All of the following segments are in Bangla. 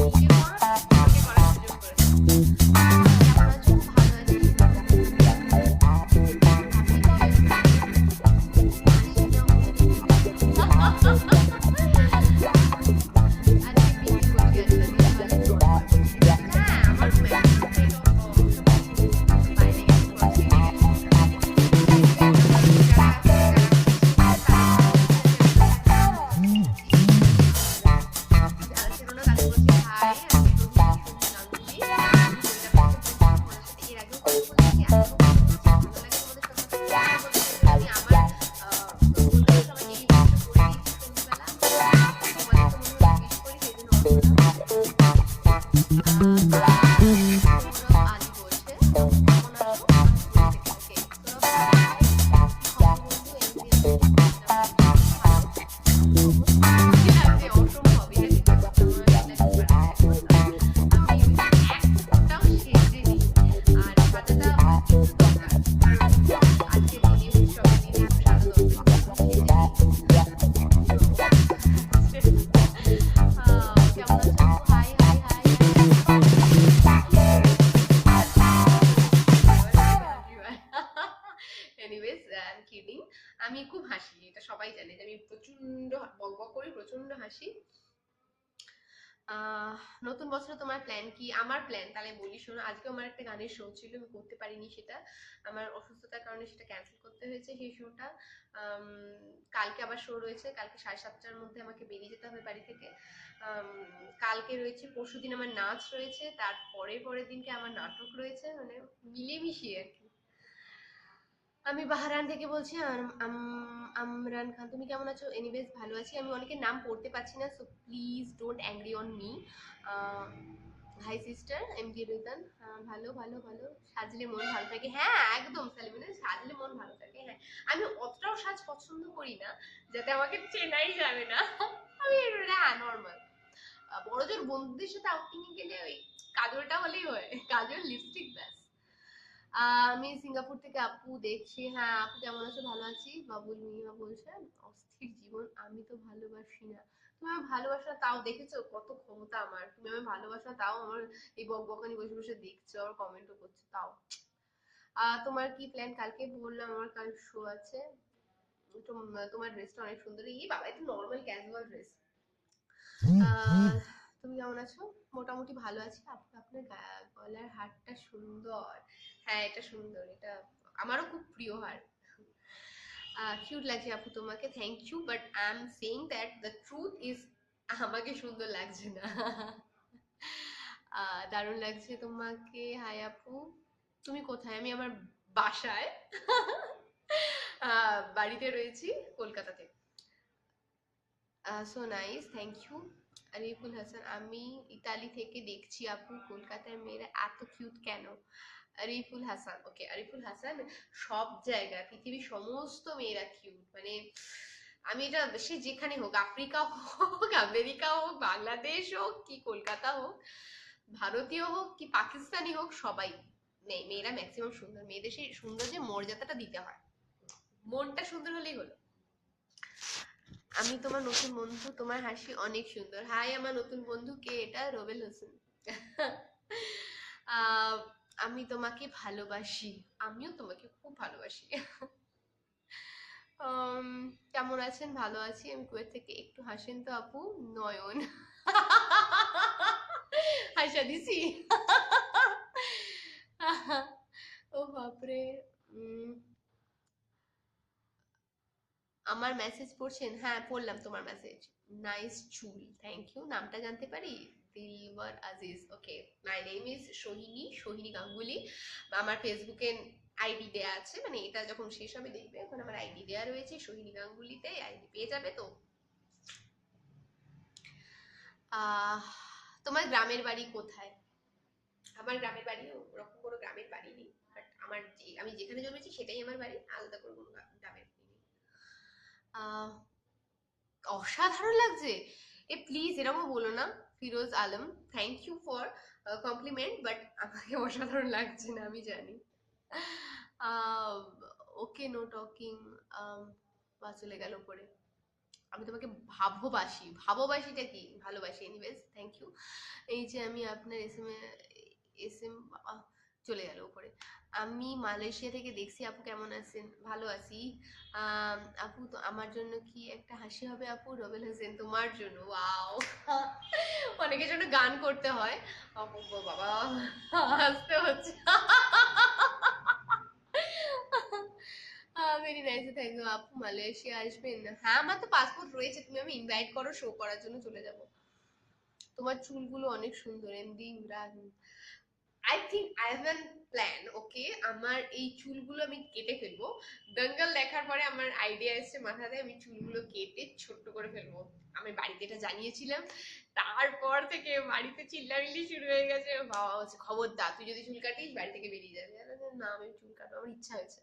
নিজে করো, নিজেকে করার সুযোগ করে দাও। কেমন আছো? ভালো আছি। Happy new year to you. আজকে পিকনিক করছি, আজকে দিন ভালো নর্মাল। হ্যাঁ, আমার ম্যাক্সিমাম টাইম সব বাইরে গেছে, ফরেস্টে গেছে। যারা যারা যারা ছিল না তাদের বলছি হাই, আমি সোহিনী গাঙ্গুলি। আমি কলকাতা থেকে বলছি, তোমাদের সাথে এর আগেও কথা বলেছি, এখনো কথা বলছি। ভালো লাগে তোমাদের সাথে কথা বলতে বলতে। আমি আমার কলকাতা সবাইকে এই উইশটা করে দিয়েছি সন্ধ্যেবেলা। তোমাদের তো মনে হয় উইশ করি, সেই জন্য অর্চনা সৌরভ আলী বলছে কেমন আছো, আমি কুয়েত থেকে। ওকে সৌরভ হাই, কি খবর বন্ধু? এমসিএল থেকে বলছিলাম, ভালো খবর। খুশি লাগছে অসম্ভব, এটা সত্যি কথা, আমার লাগতে পারে না এখন। আমি একটাও সেজেনি, আর সাজাটা একটু দরকার, কারণ আজকের দিনে উৎসবের দিনে একটু সাজা দরকার, এখনো সেজেনি। কেমন আছো আপু? High high high anyways, I am kidding. আমি খুব হাসি, এটা সবাই জানে যে আমি প্রচন্ড বকবক করি, প্রচন্ড হাসি। আহ নতুন বছরে তোমার প্ল্যান কি? আমার প্ল্যান তাহলে বলি শোনো। আজকে আমার একটা গানের শো ছিল, আমি করতে পারিনি সেটা, আমার অসুস্থতার কারণে সেটা ক্যান্সেল করতে হয়েছে সেই শোটা। কালকে আবার শো রয়েছে, কালকে 7:30টার মধ্যে আমাকে বেরিয়ে যেতে হবে বাড়ি থেকে। কালকে রয়েছে, পরশুদিন আমার নাচ রয়েছে, তার পরের দিনকে আমার নাটক রয়েছে, মানে মিলেমিশিয়ে আর কি। আমি বাহারান থেকে বলছি। আমরান খান, তুমি কেমন আছো? এনিওয়েজ ভালো আছি। আমি অনেকের নাম পড়তে পারছি না, so please don't angry on me. Hi sister M D Ridan, ভালো ভালো ভালো। সাজলে মন ভালো থাকে, হ্যাঁ একদম সালিমিনা, সাজলে মন ভালো থাকে। হ্যাঁ, আমি অতটাও সাজ পছন্দ করি না যাতে আমাকে চেনাই যাবে না। আমি হ্যাঁ নর্মাল, বড়জোর বন্ধুদের সাথে আউটিং এ গেলে ওই কাজলটা হলেই হয়, কাজল লিপস্টিক ব্যাস। আমি সিঙ্গাপুর থেকে আপু দেখছি। হ্যাঁ আপু কেমন আছো? ভালো আছি। বাবুল মিয়া বলছে অস্থির জীবন, আমি তো ভালোবাসি না। তুমি আমার ভালোবাসা তাও দেখেছো, কত ক্ষমতা আমার। তুমি আমার ভালোবাসা তাও আমার এই বকবকানি বসে বসে দেখছো আর কমেন্টও করছো তাও। তোমার কি প্ল্যান? কালকে বললাম আমার কাল শো আছে। তোমার ড্রেসটা অনেক সুন্দর। এই বাবা, এটা নর্মাল ক্যাজুয়াল ড্রেস। তুমি কেমন আছো? মোটামুটি ভালো আছি আপু। আপনার গলার হারটা সুন্দর। হ্যাঁ এটা সুন্দর, এটা আমারও খুব প্রিয় হার। কিউট লাগছে আপু তোমাকে, thank you, but I am saying that the truth is আমাকে সুন্দর লাগছে না। দারুণ লাগছে তোমাকে। হাই আপু, তুমি কোথায়? আমি আমার বাসায়। বাড়িতে রয়েছি কলকাতাতে। So nice, thank you. Ariful Hasan, আমি ইতালি থেকে দেখছি আপু, কলকাতার মেয়েরা এত কিউট কেন? আরিফুল হাসান, ওকে আরিফুল হাসান, সব জায়গায় পৃথিবীর সমস্ত মেয়েরা কিউট, মানে আমি এটা সে যেখানে হোক, আফ্রিকা হোক, আমেরিকা হোক, বাংলাদেশ হোক কি কলকাতা হোক, ভারতীয় হোক কি পাকিস্তানি হোক, সবাই মেয়েরা ম্যাক্সিমাম সুন্দর। মেয়েদের সেই সৌন্দর্যে মর্যাদাটা দিতে হয়, মনটা সুন্দর হলেই হলো। আমি তোমার নতুন বন্ধু, তোমার হাসি অনেক সুন্দর। হাই আমার নতুন বন্ধু, কে এটা? রোবেল হোসেন। আমি তোমাকে ভালোবাসি, আমিও তোমাকে খুব ভালোবাসি। কেমন আছেন? ভালো আছি, আমি কুয়েত থেকে। একটু হাসেন তো আপু। নয়ন। হাসা দিছি। ও বাপরে। আমার মেসেজ পড়ছেন? হ্যাঁ পড়লাম তোমার মেসেজ। নাইস চুল, থ্যাংক ইউ। নামটা জানতে পারি? Dilbar Aziz, okay. My name is Sohini, Sohini Ganguly. আমার ফেসবুকে আইডি দেয়া আছে, মানে এটা যখন শেষ হবে দেখবে, এখন আমার আইডি দেয়া রয়েছে সোহিনী গাঙ্গুলিতে, আইডি পেয়ে যাবে তো। তোমার গ্রামের বাড়ি কোথায়? আমার গ্রামের বাড়ি ওরকম কোনো গ্রামের বাড়ি নেই, বাট আমার আমি যেখানে জন্মেছি সেটাই আমার বাড়ি, আলাদা করে কোনো গ্রামের বাড়ি নেই। অসাধারণ লাগছে, এ প্লিজ এরকম বলো না। Firoz Alam, thank you for compliment, but আমাকে অসাধারণ লাগছে না, আমি জানি। ওকে নো টকিং, বা চলে গেল পরে। আমি তোমাকে ভাবোবাসি। ভাবোবাসিটা কি? ভালোবাসি। Anyways, thank you. এই যে আমি আপনার এস এম চলে গেল উপরে। আমি মালয়েশিয়া থেকে দেখছি আপু কেমন আছেন? ভালো আছি। আপু তো আমার জন্য কি একটা হাসি হবে আপু? রবেল হোসেন তোমার জন্য? ওয়াও! অনেকের জন্য গান করতে হয়। আপু বাবা, হাসতে হচ্ছে। ভেরি নাইস, থ্যাংক ইউ আপু। মালয়েশিয়া আসবেন? হ্যাঁ, আমার তো পাসপোর্ট রয়েছে, তুমি আমি ইনভাইট করো, শো করার জন্য চলে যাব। তোমার চুলগুলো অনেক সুন্দর MD Imran. I think I have an plan, okay? আমার এই চুলগুলো আমি কেটে ফেলবো। দঙ্গল দেখার পরে আমার আইডিয়া এসেছে মাথাতে, আমি চুলগুলো কেটে ছোট্ট করে ফেলবো। আমি বাড়িতে এটা জানিয়েছিলাম, তারপর থেকে বাড়িতে চিল্লামিল্লি শুরু হয়ে গেছে। বাবা হচ্ছে খবরদার, তুই যদি চুল কাটিস বাড়ি থেকে বেরিয়ে যাবে। না, আমি চুল কাটবো, আমার ইচ্ছা হয়েছে।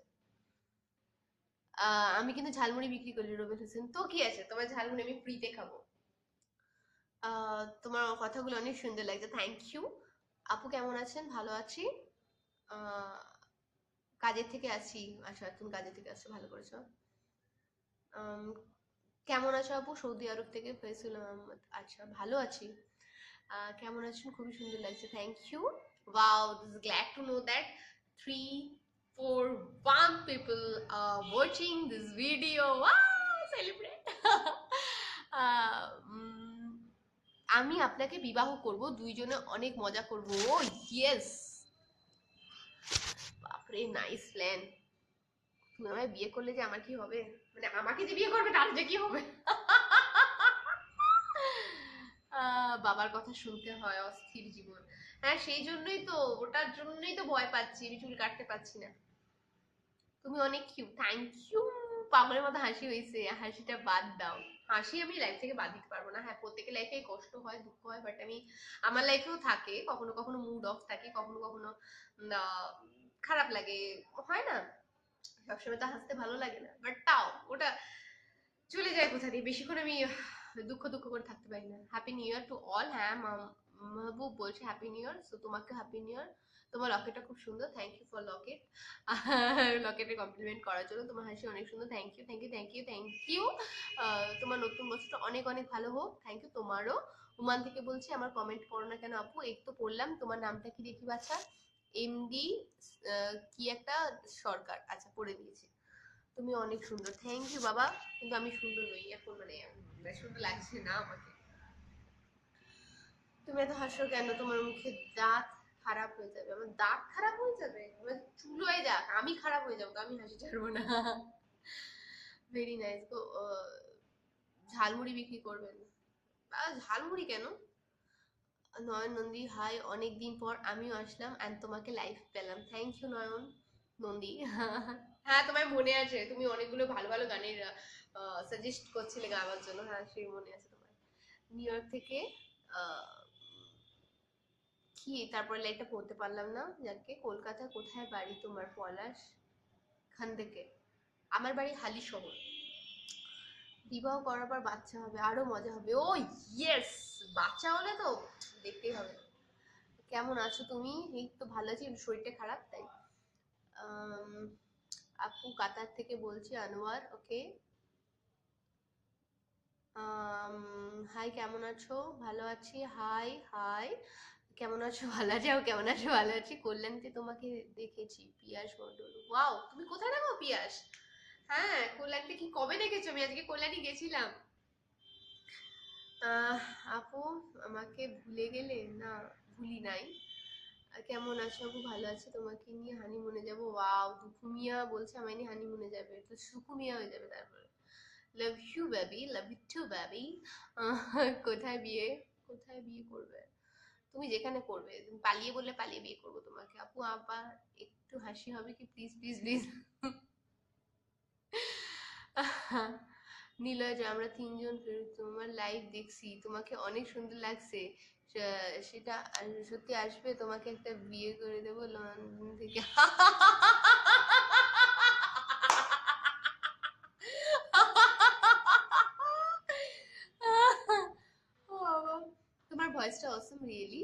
আমি কিন্তু ঝালমুড়ি বিক্রি করি রবিল হোসেন, তো কি আছে, তোমার ঝালমুড়ি আমি ফ্রিতে খাবো। তোমার কথাগুলো অনেক সুন্দর লাগছে, থ্যাংক ইউ। আপু কেমন আছেন? ভালো আছি। আহ, কাজের থেকে আছি। আচ্ছা, তুমি কাজের থেকে আসছো, ভালো করেছো। আম, কেমন আছো আপু? সৌদি আরব থেকে ফয়সুল আহমদ। আচ্ছা, ভালো আছি। কেমন আছেন? খুবই সুন্দর লাগছে, thank you. Wow, this glad to know that 341 people are watching this video. Wow, celebrate. আমি আপনাকে বিবাহ করব, দুইজনে অনেক মজা করব। ও ইয়েস, বাপরে, নাইস প্ল্যান। তুমি আমায় বিয়ে করলে যে আমার কি হবে, মানে আমাকে যে বিয়ে করবে তার যে কি হবে। বাবার কথা শুনতে হয়, অস্থির জীবন। হ্যাঁ, সেই জন্যই তো, ওটার জন্যই তো ভয় পাচ্ছি, আমি চুল কাটতে পারছি না। তুমি অনেক কিউট, থ্যাংক ইউ। পাগলের মতো হাসি হয়েছে, হাসিটা বাদ দাও। হাসি আমি লাইফ থেকে বাদ দিতে পারবো না। হ্যাঁ, প্রত্যেকের লাইফে কষ্ট হয়, দুঃখ হয়, বাট আমি, আমার লাইফেও থাকে, কখনো কখনো মুড অফ থাকে, কখনো কখনো খারাপ লাগে, হয় না? সবসময় তো হাসতে ভালো লাগে না, বাট তাও ওটা চলে যায় কোথা দিয়ে। বেশিক্ষণ আমি দুঃখ দুঃখ করে থাকতে পারি না। Happy new year to all. হ্যাঁ, মাহবুব বলছে হ্যাপি নিউ ইয়ার, সো তোমাকে হ্যাপি নিউ ইয়ার। তোমার লকেটটা খুব সুন্দর, থ্যাংক ইউ ফর লকেট। লকেটের কমপ্লিমেন্ট করার জন্য। তোমার হাসি অনেক সুন্দর, thank you, thank you, thank you, thank you. তোমার নতুন বছরটা অনেক অনেক ভালো হোক, থ্যাংক ইউ। তোমারও। উমান থেকে বলছি আমার কমেন্ট পড়ো না কেন আপু? এই তো পড়লাম। তোমার নামটা কি দেখি বাছা? এমডি কি একটা সরকার, আচ্ছা পড়ে দিয়েছি। তুমি অনেক সুন্দর, থ্যাংক ইউ বাবা। কিন্তু আমি সুন্দর নই এখন, মানে সুন্দর লাগছে না আমাকে। তুমি এত হাসো কেন? তোমার মুখে দাঁত খারাপ হয়ে যাবে। আমার দাঁত খারাপ হয়ে যাবে? আমার চুল হয়ে যাক, আমি খারাপ হয়ে যাবো তো আমি হাসি ছাড়বো না। ভেরি নাইস গো। ঝালমুড়ি বিক্রি করবেন? ঝালমুড়ি কেন? নয়ন নন্দী, হাই, অনেকদিন পর আমিও আসলাম অ্যান্ড তোমাকে লাইভ পেলাম, থ্যাংক ইউ নয়ন নন্দী। হ্যাঁ, তোমার মনে আছে, তুমি অনেকগুলো ভালো ভালো গানের সাজেস্ট করছিলে গাওয়ার জন্য। হ্যাঁ, সেই মনে আছে তোমার। নিউ ইয়র্ক থেকে আহ, কি তারপরে লাইকটা পড়তে পারলাম না, যাকে। কলকাতা কোথায় বাড়ি তোমার? পলাশ খান থেকে। আমার বাড়ি হালি শহর। বিবাহ করার পর বাচ্চা হবে, আরো মজা হবে। ও ইয়েস, বাচ্চা হলে তো দেখতেই হবে। কেমন আছো তুমি? এই তো ভালো আছি, শরীরটা খারাপ তাই। আম, আপু কাতার থেকে বলছি, আনোয়ার, ওকে। হাই, কেমন আছো? ভালো আছি। হাই হাই, কেমন আছো? ভালো আছি। কেমন আছো? ভালো আছি। কল্যাণীতে তোমাকে দেখেছি, পিয়াস মন্ডল। ওয়াও, তুমি কোথায় দেখো পিয়াস? হ্যাঁ, কল্যাণীতে কি কবে দেখেছো? আমি আজকে কল্যাণী গেছিলাম। আহ, আপু আমাকে ভুলে গেলে? না, ভুলি নাই। কেমন আছো আপু? ভালো আছি। তোমাকে নিয়ে হানিমুনে যাবো। ওয়াও, দুখু মিয়া বলছে আমায় নিয়ে হানিমুনে যাবে, তো সুকু মিয়া হয়ে যাবে তারপরে। Love you baby, love you too baby. কোথায় বিয়ে, কোথায় বিয়ে করবে? তুমি যেখানে করবে। তুমি পালিয়ে বললে পালিয়ে বিয়ে করবো তোমাকে। আপু আবার একটু হাসি হবে কি? Please please please. নীলয় যে আমরা তিনজন তোমার লাইভ দেখছি, তোমাকে অনেক সুন্দর লাগছে। সেটা সত্যি আসবে? তোমাকে একটা বিয়ে করে দেবো লন্ডন থেকে। ও বাবা, তোমার ভয়েসটা অসম রিয়েলি।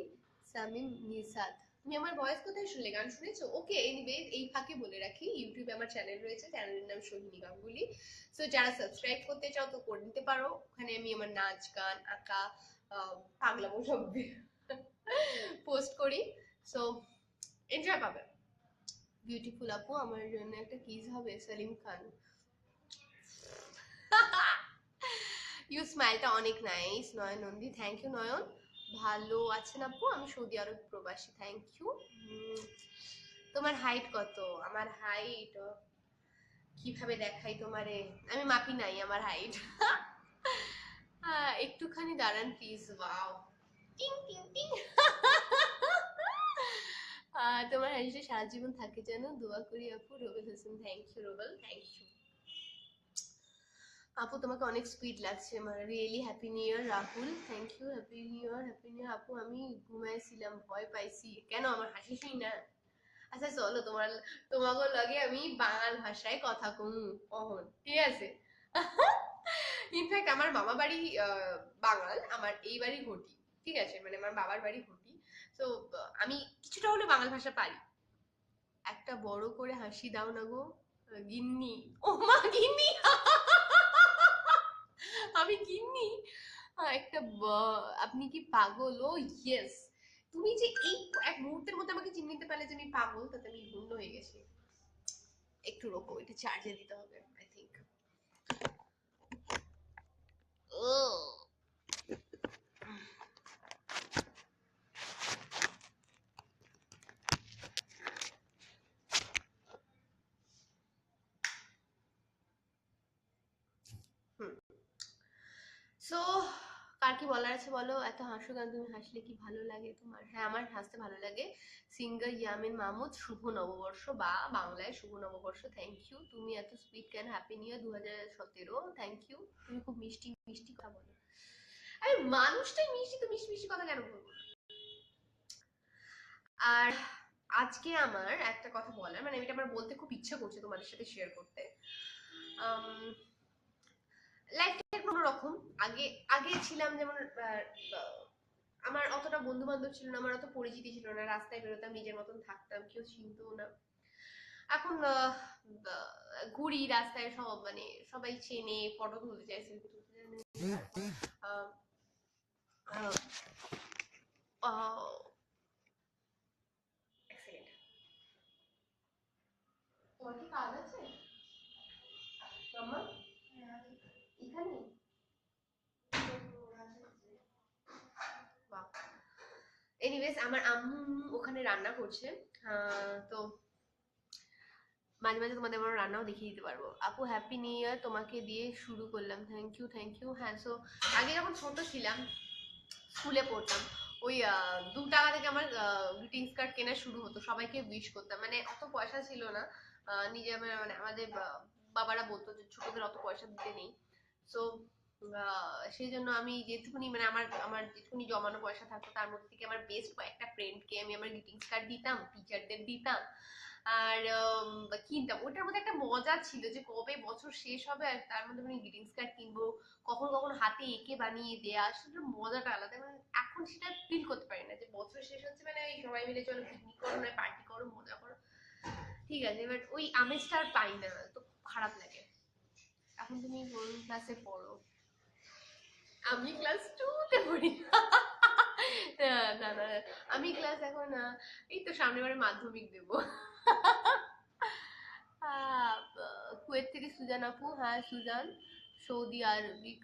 সামিম নিসাদ, তুমি আমার ভয়েস কোথায় শুনলে? গান শুনেছো? ওকে, এনিওয়ে এই ফাঁকে বলে রাখি, ইউটিউবে আমার চ্যানেল রয়েছে, চ্যানেলের নাম সোহিনী গাঙ্গুলি। সো যারা সাবস্ক্রাইব করতে চাও তো করে নিতে পারো। ওখানে আমি আমার নাচ, গান, আঁকা, পাগলামো সব পোস্ট করি। সো এনজয় পাবে। বিউটিফুল আপু, আমার জন্য একটা কিস হবে? সেলিম খান। ইউ স্মাইলটা অনেক nice. Nayan Nandi, thank you Nayan. ভালো আছেন আপু? আমি সৌদি আরব প্রবাসী, থ্যাংক ইউ। তোমার হাইট কত? আমার হাইট কিভাবে দেখাই তোমারে? আমি মাপি নাই আমার হাইট। একটুখানি দাঁড়ান প্লিজ। ওয়াও, টিং টিং টিং। তোমার হাসিটা সারা জীবন থাকে যেন, দোয়া করি আপু। Robel Hossain, thank you Robel, thank you আপু। তোমাকে অনেক সুইট লাগছে আমার। Really happy new year Rahul, thank you. Happy new year, happy new year আপু। আমি ঘুমাইছিলাম, ভয় পাইছি। কেন? আমার হাসি শুই না? আচ্ছা চলো, তোমাকে লগে আমি বাঙাল ভাষায় কথা কম কখন, ঠিক আছে? ইনফ্যাক্ট আমার মামা বাড়ি বাঙাল, আমার এই বাড়ি ঘটি, ঠিক আছে? মানে আমার বাবার বাড়ি ঘটি। তো আমি কিছুটা হলে বাঙাল ভাষা পারি। একটা বড় করে হাসি দাও না গো গিন্নি। ও মা, গিন্নি! আমি গিন্নি? একটা আপনি কি পাগল? ও ইয়েস। তুমি যে এই এক মুহূর্তের মধ্যে আমাকে চিনে নিতে পারলে যে আমি পাগল, তাতে আমি ধন্য হয়ে গেছি। একটু রোকো, এটা চার্জে দিতে হবে আই থিংক। ও হুম। সো কার কি বলার আছে বলো? এত হাসো গান, তুমি হাসলে কি ভালো লাগে তোমার? হ্যাঁ, আমার হাসতে ভালো লাগে। সিঙ্গার ইয়ামিন মাহমুদ, শুভ নববর্ষ বা বাংলায় শুভ নববর্ষ, থ্যাংক ইউ। তুমি এত সুইট কেন? Happy new year 2017, thank you. তুমি খুব মিষ্টি মিষ্টি কথা বলো। আরে মানুষটাই মিষ্টি, তো মিষ্টি মিষ্টি কথা কেন বলবো? আর আজকে আমার একটা কথা বলার, মানে এটা আমার বলতে খুব ইচ্ছা করছে তোমাদের সাথে শেয়ার করতে। লাইফটা কোনো রকম। আগে আগে ছিলাম যেমন আমার অতটা বন্ধু বান্ধব ছিল না, আমার অত পরিচিতি ছিল না, রাস্তায় বেরোতাম নিজের মতন থাকতাম, কেউ চিনতো না। এখন ঘুরি রাস্তায়, সব মানে সবাই চেনে, ফটো তুলতে চায়, সেলফি তুলতে চায়। আহ, আহ, আহ, এক সেকেন্ড। তোমার কি কাজ আছে মামা এখানে? এনিওয়েজ, আমার আম্মু ওখানে রান্না করছে। তো মাঝে মাঝে তোমাদের আমার রান্নাও দেখিয়ে দিতে পারবো। আপু হ্যাপি নিউ ইয়ার, তোমাকে দিয়ে শুরু করলাম, থ্যাংক ইউ থ্যাংক ইউ। হ্যাঁ, সো আগে যখন ছোট ছিলাম, স্কুলে পড়তাম, ওই 2 টাকা থেকে আমার গ্রিটিংস কার্ড কেনা শুরু হতো, সবাইকে উইশ করতাম। মানে অত পয়সা ছিল না, নিজে মানে আমাদের বাবারা বলতো যে ছোটদের অত পয়সা দিতে নেই। সো সেই জন্য আমি যেটুকুনি, মানে আমার আমার যেটুকুনি জমানো পয়সা থাকতো তার মধ্যে থেকে আমার বেস্ট কয়েকটা ফ্রেন্ডকে আমি আমার গ্রিটিংস কার্ড দিতাম, টিচারদের দিতাম। আর কিনতাম। ওটার মধ্যে একটা মজা ছিল যে কবে বছর শেষ হবে আর তার মধ্যে আমি গ্রিটিংস কার্ড কিনবো, কখনো কখনো হাতে এঁকে বানিয়ে দেয়া, সেটার মজাটা আলাদা। মানে এখন সেটা ফিল করতে পারি না যে বছর শেষ হচ্ছে মানে ওই সবাই মিলে চলো পিকনিক করো, নয় পার্টি করো, মজা করো, ঠিক আছে, বাট ওই আমেজটা আর পাই না, তো খারাপ লাগে। এখন তুমি কোন ক্লাসে পড়ো? আমি ক্লাস 2 তে পড়ি। না না, আমি ক্লাস এখন এই তো সামনের বারে মাধ্যমিক দেবো। কুয়েত থেকে সুজান আপু, হ্যাঁ সুজান। সৌদি আরবিক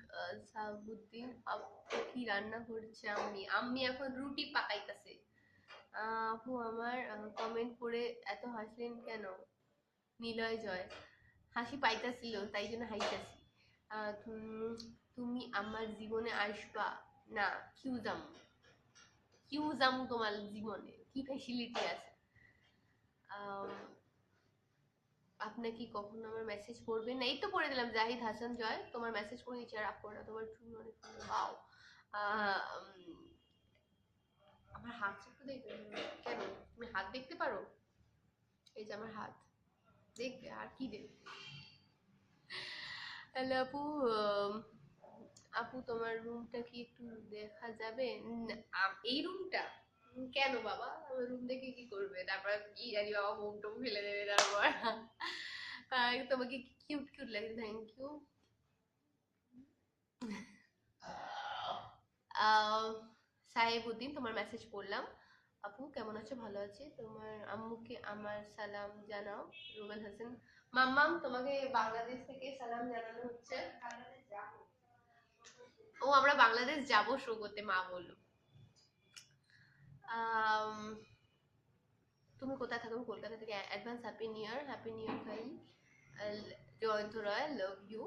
সাহাবুদ্দিন আপু, কি রান্না করছে আম্মি? আম্মি এখন রুটি পাকাইতেছে। আপু আমার কমেন্ট করে এত হাসলেন কেন? নিলয় জয়, হাসি পাইতাছিল তাই জন্য হাইতাছি। তুমি আমার জীবনে আসবা না? কিউ যাম? কিউ যাম তোমার জীবনে? কি ফ্যাসিলিটি আছে? আহ, আপনি কি কখনো আমার মেসেজ করবেন না? এই তো পড়ে দিলাম, জাহিদ হাসান জয়, তোমার মেসেজ করে দিচ্ছি। আর আপু না, তোমার চুল অনেক সুন্দর, ওয়াও। আমার হাত একটু দেখবে? কেন, তুমি হাত দেখতে পারো? এই যে আমার হাত দেখবে, আর কি দেখবে? তাহলে আপু, আপু তোমার রুমটা কি একটু দেখা যাবে? এই রুমটা কেন বাবা, আমার রুম দেখে কি করবে? তারপর কি জানি বাবা মুখ টুক ফেলে দেবে তারপর। তোমাকে কিউট কিউট লাগে, থ্যাংক ইউ। সাহেবউদ্দিন, তোমার মেসেজ পড়লাম। আপু কেমন আছো? ভালো আছি। তোমার আম্মুকে আমার সালাম জানাও। রুবেল হাসান। মাম্মাম, তোমাকে বাংলাদেশ থেকে সালাম জানানো হচ্ছে। ও আমরা বাংলাদেশ যাব শো করতে, মা বললো। আম, তুমি কোথায় থাকো? কলকাতা থেকে। Advance happy new year. Happy new year ভাই। Joyanta Roy, love you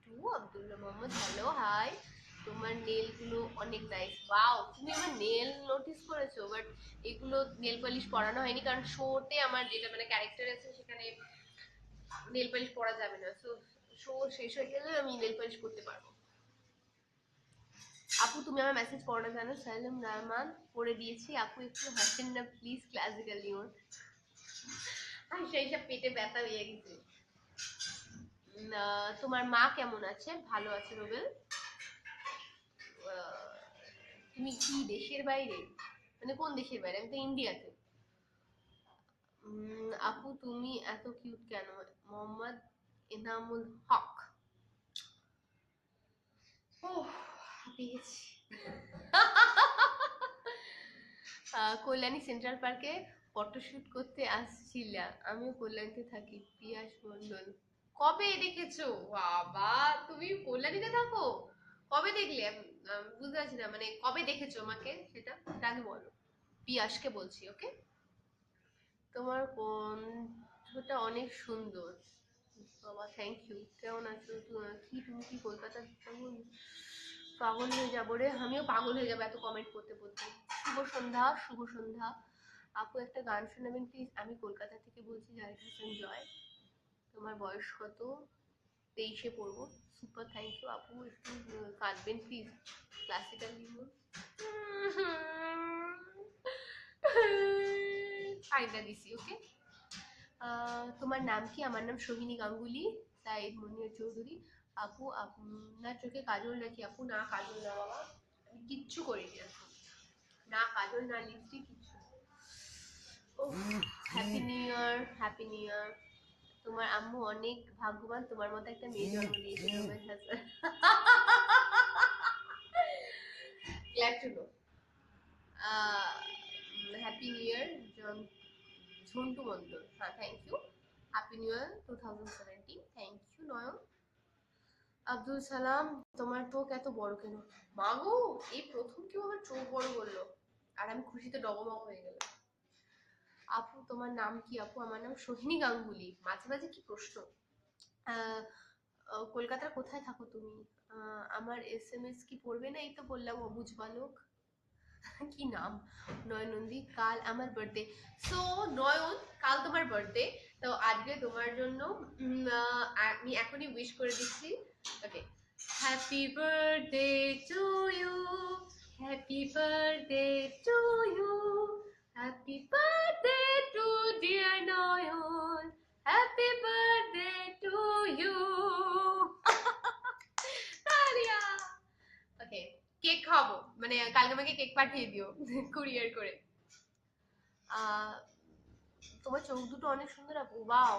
too. Abdullah Mohammad, hello hi. তোমার নেল গুলো অনেক নাইস। ওয়াও, তুমি আমার নেল নোটিস করেছো? বাট এগুলো নেল পলিশ পরানো হয়নি, কারণ শোতে আমার যেটা মানে ক্যারেক্টার আছে সেখানে নেল পলিশ পরা যাবে না। সো শো শেষ হয়ে গেলে আমি নেল পলিশ করতে পারবো। আপু তুমি আমার মেসেজ পড়ো না কেন? সালাম রহমান পড়ে দিয়েছি। আপু একটু হাসেন না প্লিজ, ক্লাসিক্যাল নিউজ। আর সেই সব পেটে ব্যথা হয়ে গেছে। তোমার মা কেমন আছে? ভালো আছে রুবেল। তুমি কি দেশের বাইরে? মানে কোন দেশের বাইরে? আমি তো ইন্ডিয়াতে। আপু তুমি এত কিউট কেন? মোহাম্মদ এনামুল হক। ওহ, পেয়েছি। কল্যাণী সেন্ট্রাল পার্কে ফটোশুট করতে আসছিলা? আমিও কল্যাণীতে থাকি। পিয়াস মন্ডল। কবে দেখেছো বাবা? তুমি কল্যাণীতে থাকো? কবে দেখলে? বুঝতে পারছি না, মানে কবে দেখেছো আমাকে সেটা আগে বলো। পিয়াসকে বলছি, ওকে। তোমার কণ্ঠটা অনেক সুন্দর বাবা, থ্যাংক ইউ। কেমন আছো? তুমি কি কলকাতা পাগল? পাগল হয়ে যাবো রে, আমিও পাগল হয়ে যাবো এত কমেন্ট করতে করতে। শুভ সন্ধ্যা, শুভ সন্ধ্যা। আপু একটা গান শোনাবেন প্লিজ? আমি কলকাতা থেকে বলছি, জাহিদ হাসান জয়। তোমার বয়স কত? 23-এ পড়বো। সুপার, থ্যাংক ইউ আপু। একটু কাঁদবেন প্লিজ, ক্লাসিক্যাল নিউজ। ফাইদা দিছি, ওকে। তোমার নাম কি? আমার নাম সোহিনী গাঙ্গুলি। সাইদ মনির চৌধুরী। আপু আপনার চোখে কাজল নাকি? আপু না, কাজল না বাবা, আমি কিচ্ছু করিনি এখন। না কাজল, না লিপস্টিক, কিচ্ছু। Happy new year, happy new year. তোমার আম্মু অনেক ভাগ্যবান, তোমার মতো একটা মেয়ে জন্ম দিয়েছে। Robel Hasan. Glad to know. Happy new year Jhantu Mondal. হ্যাঁ, thank you. Happy new year 2017। Thank you Nayan. Abdul Salam, তোমার চোখ এত বড় কেন? মাগো, এই প্রথম কেউ আমার চোখ বড় বললো, আর আমি খুশিতে ডগমগ হয়ে গেলাম। আপু তোমার নাম কি? আপু আমার নাম সোহিনী গাঙ্গুলি। মাঝে মাঝে কি প্রশ্ন। আহ, কলকাতার কোথায় থাকো তুমি? আমার SMS কি পড়বে না? এই তো বললাম, অবুঝ বালক। কি নাম? নয়নন্দী। কাল আমার বার্থডে। সো নয়ন, কাল তোমার বার্থডে। তো আজকে তোমার জন্য আমি এখনই উইশ করে দিচ্ছি, okay. Happy birthday to you, happy birthday to you, happy birthday to dear Nayan, happy birthday to you. Okay, cake খাবো, মানে কালকে আমাকে কেক পাঠিয়ে দিও কুরিয়ার করে। আহ, তোমার চোখ দুটো অনেক সুন্দর আপু, ওয়াও।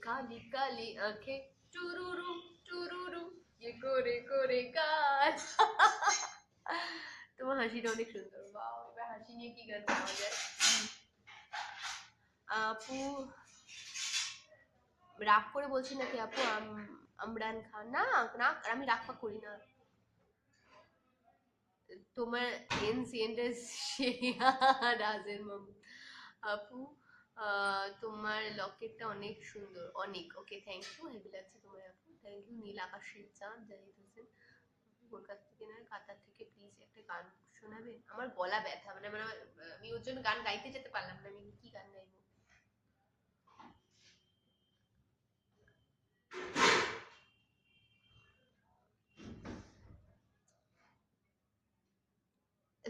কালি কালি আঁখে, টুরুরু টুরুরু, ইয়ে করে করে গান। তোমার হাসিটা অনেক সুন্দর, ওয়াও। এবার হাসি নিয়ে কি গান পাওয়া যায়? আপু রাগ করে বলছি নাকি আপু? আমরান খান। না না, আমি রাগ পাগ করি না। তোমার এনসিএনএস রাজের মাম। আপু তোমার লকেটটা অনেক সুন্দর, অনেক। ওকে, থ্যাংক ইউ। হেভি লাগছে তোমার আপু, থ্যাংক ইউ। নীল আকাশের চাঁদ, জাহিদ হোসেন। কলকাতা থেকে নয়, কাতার থেকে। প্লিজ একটা গান শোনাবে? আমার গলা ব্যথা, মানে মানে আমি ওর জন্য গান গাইতে যেতে পারলাম না। আমি কি গান গাইবো?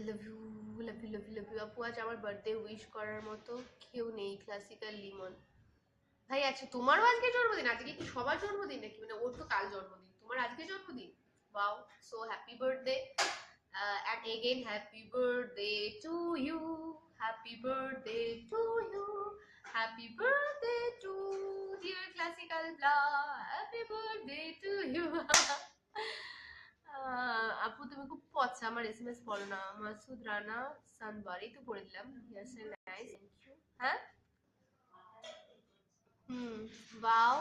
Love you, love you, love you, love you. আপু আজ আমার বার্থডে উইশ করার মতো কেউ নেই। ক্লাসিক্যাল লিমন। ভাই আচ্ছা, তোমারও আজকে জন্মদিন? আজকে কি সবার জন্মদিন নাকি? মানে ওর তো কাল জন্মদিন, তোমার আজকে জন্মদিন। Wow, so happy birthday. And again, happy birthday to you, happy birthday to you, happy birthday to dear classical blah, happy birthday to you. আপু তুমি খুব পচা, আমার এসএমএস পড়ো না। মাসুদ রানা সানবার, এই তো পড়ে দিলাম। Yes nice, thank you. হ্যাঁ, wow,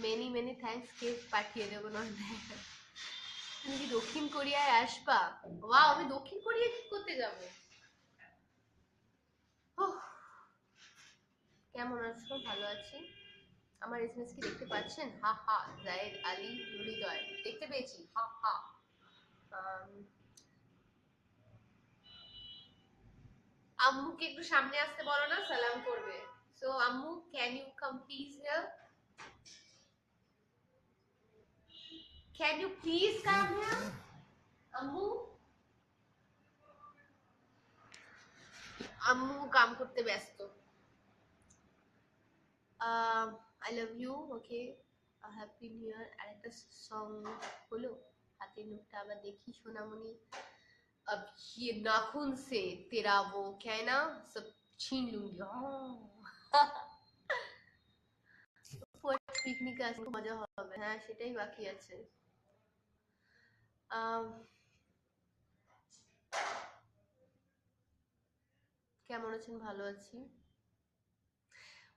many many thanks, cake পাঠিয়ে দেবো নয়। তুমি কি দক্ষিণ কোরিয়ায় আসবা? ওয়াও, আমি দক্ষিণ কোরিয়া কি করতে যাব? কেমন আছো? ভালো আছি। আমার এসএমএস কি দেখতে পাচ্ছেন? হা হা, জায়েদ আলী হৃদয়, দেখতে পেয়েছি, হা হা। আম্মুকে একটু সামনে আসতে বলো না, সালাম করবে। সো আম্মু, can you come please here? Can you please come here আম্মু? আম্মু কাম করতে ব্যস্ত। I love you, okay, happy new year. আর একটা সং হলো, হাতের নোটটা আবার দেখি। সোনামণি, अब ये नाखून से तेरा वो क्या है ना, सब छीन लूंगी। পিকনিকে আসলে মজা হবে। হ্যাঁ, সেটাই বাকি আছে। কেমন আছেন? ভালো আছি।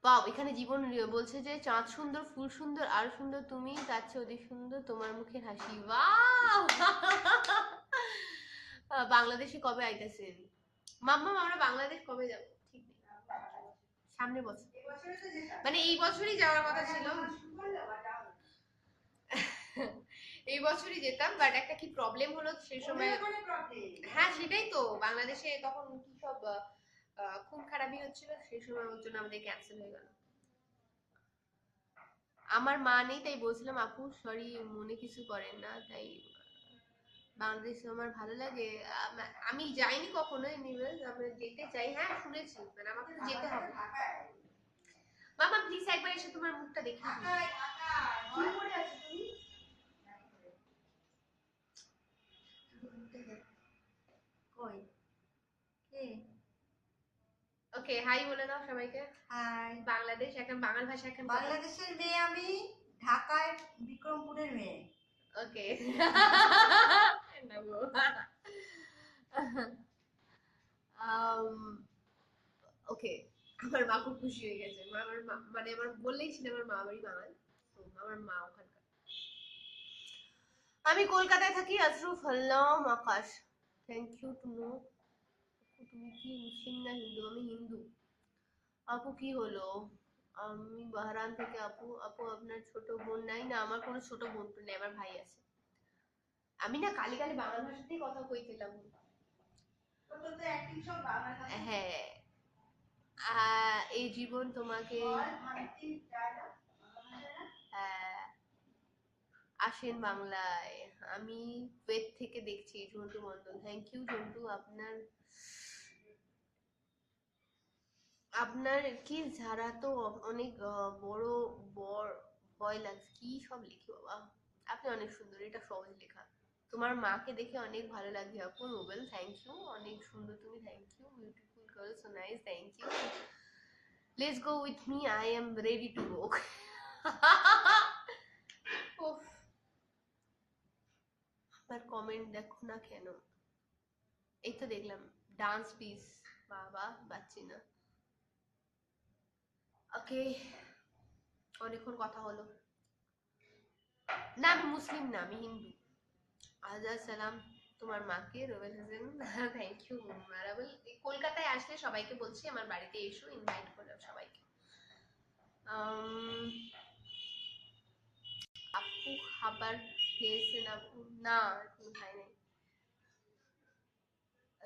বাহ, এখানে জীবন বলছে যে চাঁদ সুন্দর, ফুল সুন্দর, আর সুন্দর তুমি, তার চেয়ে অধিক সুন্দর তোমার মুখের হাসি। বাহ, বাংলাদেশে কবে আইতেছেন? মাম্মা, আমরা বাংলাদেশ কবে যাব? ঠিক নেই, সামনের বছর, মানে এই বছরই যাওয়ার কথা ছিল। এই বছরই যেতাম, বাট একটা কি প্রবলেম হলো সেই সময়। হ্যাঁ, সেটাই তো, বাংলাদেশে তখন কি সব খুন খারাপই হচ্ছিল, সেই সময় ওর জন্য আমাদের ক্যান্সেল হয়ে গেল। আমার মা নেই, তাই বলছিলাম আপু, সরি, মনে কিছু করেন না। তাই বাংলাদেশ আমার ভালো লাগে। আমি যাইনি কখনো, এনিওয়েজ আমি যেতে চাই। হ্যাঁ, শুনেছি, মানে আমাকে তো যেতে হবে। মামা প্লিজ একবার এসে তোমার মুখটা দেখি। কি করে আছো তুমি? কই কে? ওকে, হাই বলে দাও সবাইকে। হাই। বাংলাদেশ, এখন বাংলা ভাষা, এখন বাংলাদেশের মেয়ে আমি, ঢাকায় বিক্রমপুরের মেয়ে। ওকে। ওকে, আমার মা খুব খুশি হয়ে গেছে। আমার মা, মানে আমার বললেই ছিল আমার মা বাড়ি বাঙাল, তো আমার মা ওখানকার। আমি কলকাতায় থাকি। আশরফ আল্লাম আকাশ, থ্যাংক ইউ টু নো। তুমি কি মুসলিম না হিন্দু? আমি হিন্দু। আপু কি হলো? আমি বাহরান থেকে। আপু, আপু আপনার ছোট বোন নাই? না, আমার কোনো ছোট বোন তো নেই, আমার ভাই আছে। আমি না কালি কালি বাংলা ভাষাতেই কথা কইছিলাম। হ্যাঁ, এই জীবন তোমাকে, আসেন বাংলায়। আমি কুয়েত থেকে দেখছি। Jhontu Mondal, thank you Jhontu. আপনার কি ঝাড়া তো অনেক বড় ভয় লাগছে। কি সব লিখি বাবা, আপনি অনেক সুন্দর, এটা সহজ লেখা। তোমার মাকে দেখে অনেক ভালো লাগছে আপু। নোবেল, থ্যাংক ইউ, অনেক সুন্দর তুমি, thank you. Beautiful girl, so nice, thank you. Let's go with me, I am ready to go. আমার কমেন্ট দেখো না কেন? এই তো দেখলাম, ডান্স পিস, বাবা পাচ্ছি না। ওকে, অনেকক্ষণ কথা হলো। না, আমি মুসলিম না, আমি হিন্দু। আজাদ সালাম তোমার মাকে, রোবেল হোসেন, থ্যাংক ইউ। মারাবল, কলকাতায় আসলে সবাইকে বলছি আমার বাড়িতে এসো, ইনভাইট করলাম সবাইকে। আপু খাবার খেয়েছেন? আপু না, এখন খাই নাই।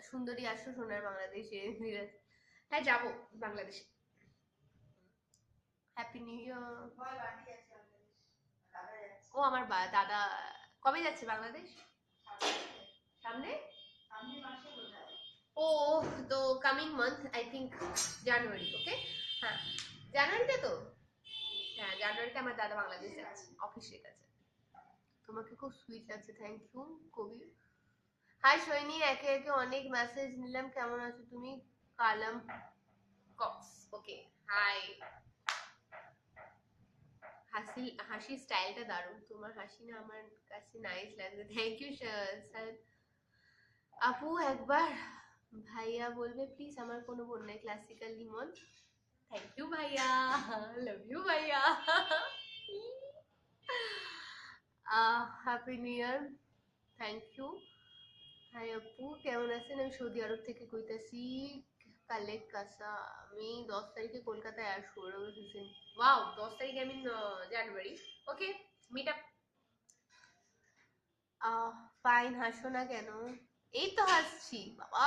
সুন্দরী আসো সোনার বাংলাদেশে। হ্যাঁ, যাবো বাংলাদেশে। হ্যাপি নিউ ইয়ার। ও আমার দাদা কবে যাচ্ছে বাংলাদেশ? সামনে, ও, তো কামিং মান্থ, আই থিঙ্ক জানুয়ারি। ওকে, হ্যাঁ, জানুয়ারিতে তো, হ্যাঁ জানুয়ারিতে আমার দাদা বাংলাদেশ যাচ্ছে অফিসের কাছে। তোমাকে খুব সুইট লাগছে, thank you Kabir. Hi Saini, একে একে অনেক মেসেজ নিলাম, কেমন আছো তুমি? Kalam Cox, okay hi. হাসি স্টাইলটা দারুণ, তোমার হাসি না আমার কাছে নাইস লাগছে, থ্যাংক ইউ স্যার। আপু একবার ভাইয়া বলবে প্লিজ, আমার কোনো বোন নাই, ক্লাসিক্যাল লিমন। থ্যাংক ইউ ভাইয়া, লাভ ইউ ভাইয়া। Happy new year, thank you. Hi আপু, কেমন আছেন? আমি সৌদি আরব থেকে কইতাছি, কালেক কাসা। আমি 10 তারিখে কলকাতায় আসবো, রবিউল হোসেন। ওয়াও, 10 তারিখে, আমি জানুয়ারি। ওকে, মিট আপ। ফাইন, হাসো না কেন? এই তো হাসছি বাবা।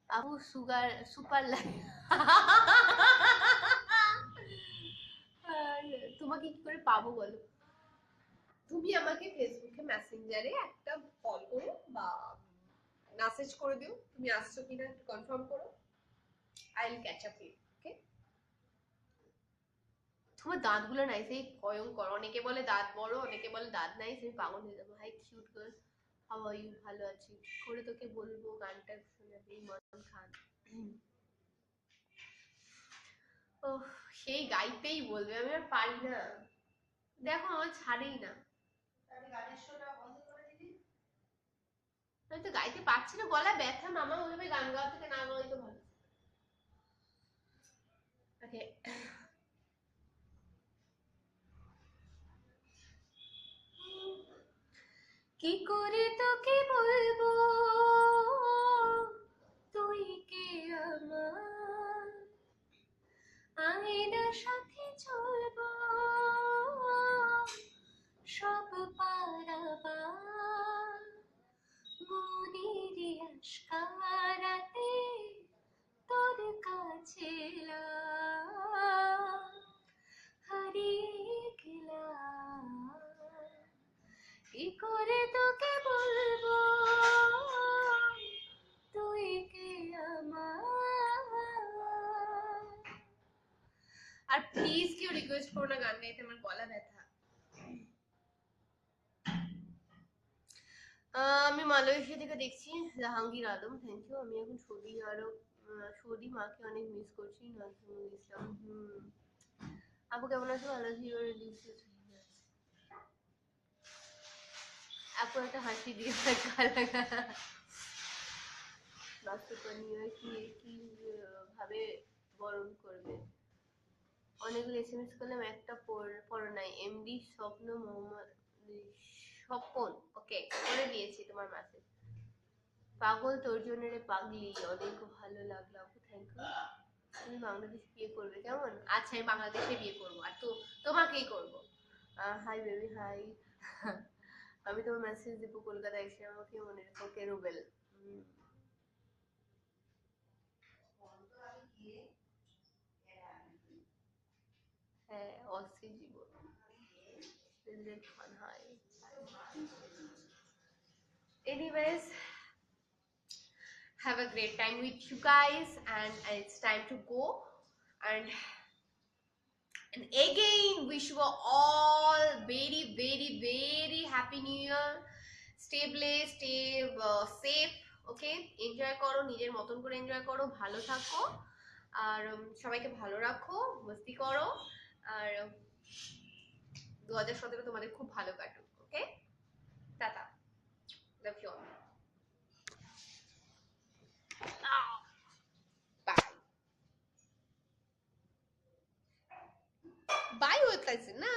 আপু সুগার সুপার লাইফ। তোমাকে কি করে পাবো বলো? তুমি আমাকে ফেসবুকে মেসেঞ্জারে একটা কল করো বা মেসেজ করে দিও, তুমি আসছো কিনা একটু কনফার্ম করো। I will catch up you, okay? তোমার দাঁতগুলো নাই, সেই ভয়ঙ্কর। অনেকে বলে দাঁত বড়, অনেকে বলে দাঁত নাই, আমি পাগল হয়ে যাবো। Hi cute girl, how are you? ভালো আছি। করে তোকে বলবো গানটা শোনাবি, ইমরান খান। ও, সেই গাইতেই বলবে, আমি আর পারি না। দেখো আমার ছাড়েই না। আমি তো গাইতে পারছি না, গলা ব্যথা মামা, ওইভাবে গান গাওয়া থেকে না গাওয়াই তো ভালো। ওকে, কি করে তোকে বলবো তুই কে আমার, আয়নার সাথে চলবো সব পারাবার, মনের আশকারাতে তোর কাছে হারিয়ে গেলাম। কি করে তোকে বলবো তুই কে আমার। আর প্লিজ কেউ রিকোয়েস্ট করো না গান গাইতে, আমার গলা ব্যথা। আমি মালয়েশিয়া থেকে দেখছি, জাহাঙ্গীর আলম, থ্যাংক ইউ। আমি এখন সৌদি আরব, সৌদি মাকে অনেক মিস করছি, নাজমুল ইসলাম। আপু কেমন আছো? ভালো আছি। আপু একটা হাসি দিয়ে কি কি ভাবে বরণ করবে? অনেকগুলো এসএমএস করলাম, একটা পড়ো নাই। এমডি স্বপ্ন মোহাম্মদ স্বপন, ওকে করে দিয়েছি তোমার মেসেজ। পাগল তোর জন্য রে পাগলি, অনেক ভালো লাগলো আপু, থ্যাংক ইউ। তুমি বাংলাদেশ বিয়ে করবে কেমন? আচ্ছা, আমি বাংলাদেশে বিয়ে করবো, আর তো তোমাকেই করবো। Hi baby, hi. আমি তোমার মেসেজ দেবো কলকাতায় এসে, আমাকে মনে রেখো। কে রুবেল? হ্যাঁ, অস্থির জীবন। খান, high. Anyways, have a great time with you guys, and it's time to go. And again, wish you all very, very, very happy new year. Stay blessed, stay safe. Okay, enjoy করো, নিজের মতন করে এনজয় করো, ভালো থাকো, আর সবাইকে ভালো রাখো, মস্তি করো, আর 2017 তোমাদের খুব ভালো কাটুক। Okay, tata, love you all, bye. Bye হইতেছে না।